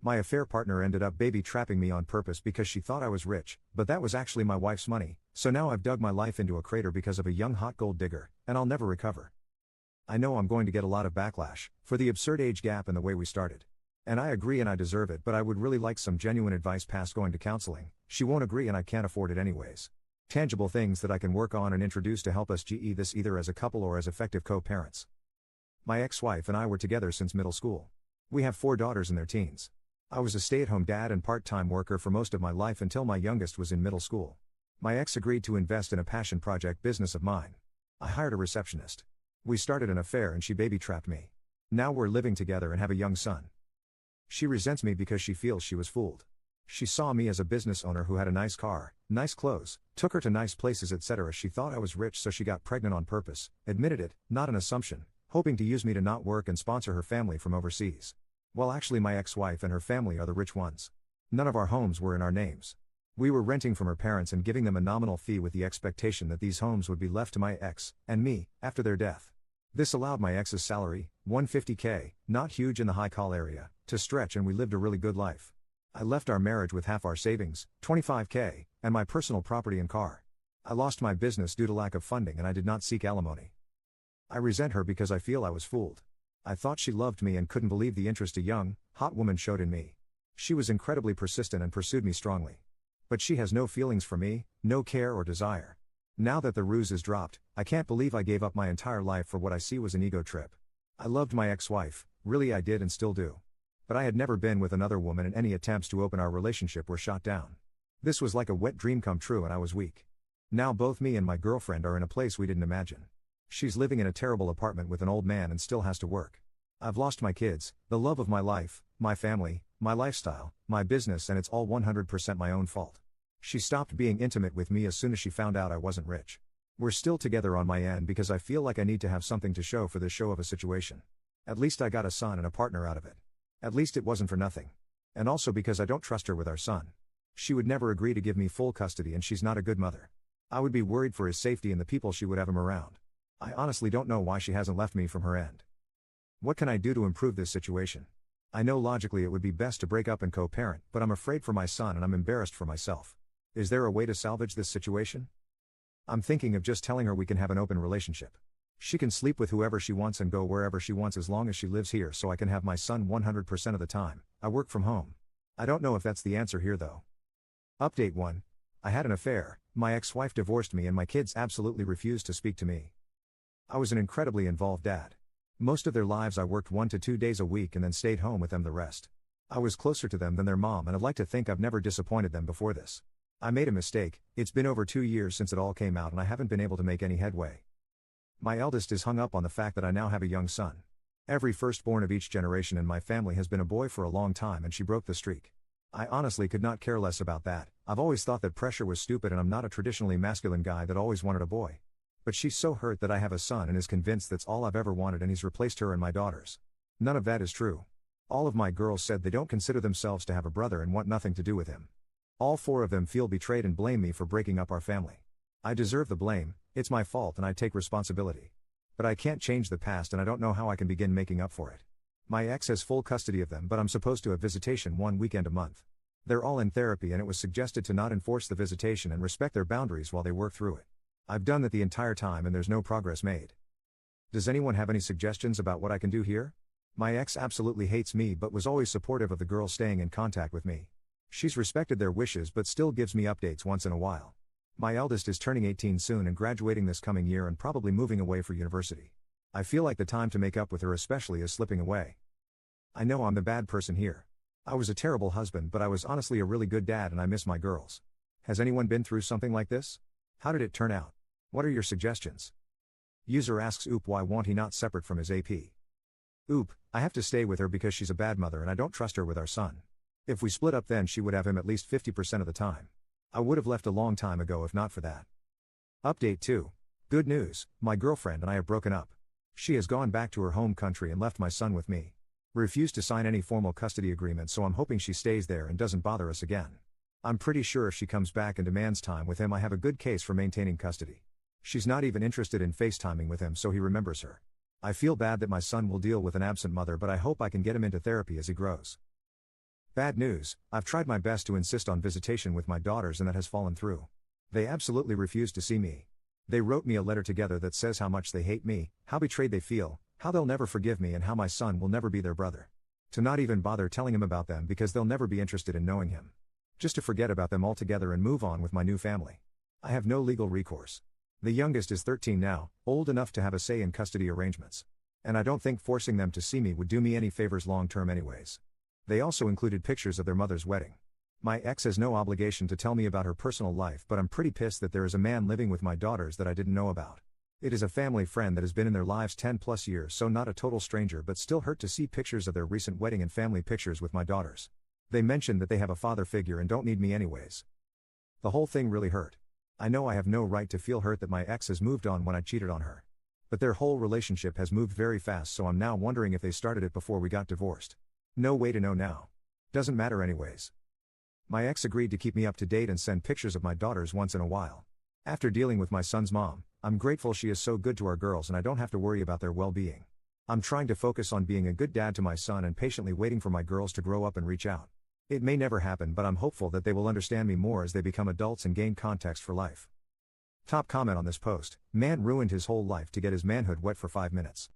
My affair partner ended up baby trapping me on purpose because she thought I was rich, but that was actually my wife's money, so now I've dug my life into a crater because of a young hot gold digger, and I'll never recover. I know I'm going to get a lot of backlash for the absurd age gap and the way we started. And I agree and I deserve it, but I would really like some genuine advice past going to counseling. She won't agree and I can't afford it anyways. Tangible things that I can work on and introduce to help us GE this either as a couple or as effective co-parents. My ex-wife and I were together since middle school. We have 4 daughters in their teens. I was a stay-at-home dad and part-time worker for most of my life until my youngest was in middle school. My ex agreed to invest in a passion project business of mine. I hired a receptionist. We started an affair and she baby-trapped me. Now we're living together and have a young son. She resents me because she feels she was fooled. She saw me as a business owner who had a nice car, nice clothes, took her to nice places etc. She thought I was rich so she got pregnant on purpose, admitted it, not an assumption, hoping to use me to not work and sponsor her family from overseas. Well, actually my ex-wife and her family are the rich ones. None of our homes were in our names. We were renting from her parents and giving them a nominal fee with the expectation that these homes would be left to my ex, and me, after their death. This allowed my ex's salary, $150K, not huge in the high call area, to stretch and we lived a really good life. I left our marriage with half our savings, $25K, and my personal property and car. I lost my business due to lack of funding and I did not seek alimony. I resent her because I feel I was fooled. I thought she loved me and couldn't believe the interest a young, hot woman showed in me. She was incredibly persistent and pursued me strongly. But she has no feelings for me, no care or desire. Now that the ruse is dropped, I can't believe I gave up my entire life for what I see was an ego trip. I loved my ex-wife, really I did and still do. But I had never been with another woman and any attempts to open our relationship were shot down. This was like a wet dream come true and I was weak. Now both me and my girlfriend are in a place we didn't imagine. She's living in a terrible apartment with an old man and still has to work. I've lost my kids, the love of my life, my family, my lifestyle, my business and it's all 100% my own fault. She stopped being intimate with me as soon as she found out I wasn't rich. We're still together on my end because I feel like I need to have something to show for this show of a situation. At least I got a son and a partner out of it. At least it wasn't for nothing. And also because I don't trust her with our son. She would never agree to give me full custody and she's not a good mother. I would be worried for his safety and the people she would have him around. I honestly don't know why she hasn't left me from her end. What can I do to improve this situation? I know logically it would be best to break up and co-parent, but I'm afraid for my son and I'm embarrassed for myself. Is there a way to salvage this situation? I'm thinking of just telling her we can have an open relationship. She can sleep with whoever she wants and go wherever she wants as long as she lives here so I can have my son 100% of the time. I work from home. I don't know if that's the answer here though. Update 1. I had an affair, my ex-wife divorced me and my kids absolutely refused to speak to me. I was an incredibly involved dad. Most of their lives I worked 1 to 2 days a week and then stayed home with them the rest. I was closer to them than their mom and I'd like to think I've never disappointed them before this. I made a mistake, it's been over 2 years since it all came out and I haven't been able to make any headway. My eldest is hung up on the fact that I now have a young son. Every firstborn of each generation in my family has been a boy for a long time and she broke the streak. I honestly could not care less about that. I've always thought that pressure was stupid and I'm not a traditionally masculine guy that always wanted a boy. But she's so hurt that I have a son and is convinced that's all I've ever wanted and he's replaced her and my daughters. None of that is true. All of my girls said they don't consider themselves to have a brother and want nothing to do with him. All 4 of them feel betrayed and blame me for breaking up our family. I deserve the blame, it's my fault and I take responsibility. But I can't change the past and I don't know how I can begin making up for it. My ex has full custody of them but I'm supposed to have visitation 1 weekend a month. They're all in therapy and it was suggested to not enforce the visitation and respect their boundaries while they work through it. I've done that the entire time and there's no progress made. Does anyone have any suggestions about what I can do here? My ex absolutely hates me but was always supportive of the girls staying in contact with me. She's respected their wishes but still gives me updates once in a while. My eldest is turning 18 soon and graduating this coming year and probably moving away for university. I feel like the time to make up with her especially is slipping away. I know I'm the bad person here. I was a terrible husband but I was honestly a really good dad and I miss my girls. Has anyone been through something like this? How did it turn out? What are your suggestions? User asks Oop why won't he not separate from his AP? Oop, I have to stay with her because she's a bad mother and I don't trust her with our son. If we split up then she would have him at least 50% of the time. I would have left a long time ago if not for that. Update 2. Good news, my girlfriend and I have broken up. She has gone back to her home country and left my son with me. Refused to sign any formal custody agreement so I'm hoping she stays there and doesn't bother us again. I'm pretty sure if she comes back and demands time with him I have a good case for maintaining custody. She's not even interested in FaceTiming with him so he remembers her. I feel bad that my son will deal with an absent mother but I hope I can get him into therapy as he grows. Bad news, I've tried my best to insist on visitation with my daughters and that has fallen through. They absolutely refuse to see me. They wrote me a letter together that says how much they hate me, how betrayed they feel, how they'll never forgive me and how my son will never be their brother. To not even bother telling him about them because they'll never be interested in knowing him. Just to forget about them altogether and move on with my new family. I have no legal recourse. The youngest is 13 now, old enough to have a say in custody arrangements. And I don't think forcing them to see me would do me any favors long term anyways. They also included pictures of their mother's wedding. My ex has no obligation to tell me about her personal life, but I'm pretty pissed that there is a man living with my daughters that I didn't know about. It is a family friend that has been in their lives 10 plus years, so not a total stranger, but still hurt to see pictures of their recent wedding and family pictures with my daughters. They mentioned that they have a father figure and don't need me anyways. The whole thing really hurt. I know I have no right to feel hurt that my ex has moved on when I cheated on her. But their whole relationship has moved very fast, so I'm now wondering if they started it before we got divorced. No way to know now. Doesn't matter anyways. My ex agreed to keep me up to date and send pictures of my daughters once in a while. After dealing with my son's mom, I'm grateful she is so good to our girls and I don't have to worry about their well-being. I'm trying to focus on being a good dad to my son and patiently waiting for my girls to grow up and reach out. It may never happen, but I'm hopeful that they will understand me more as they become adults and gain context for life. Top comment on this post: man ruined his whole life to get his manhood wet for 5 minutes.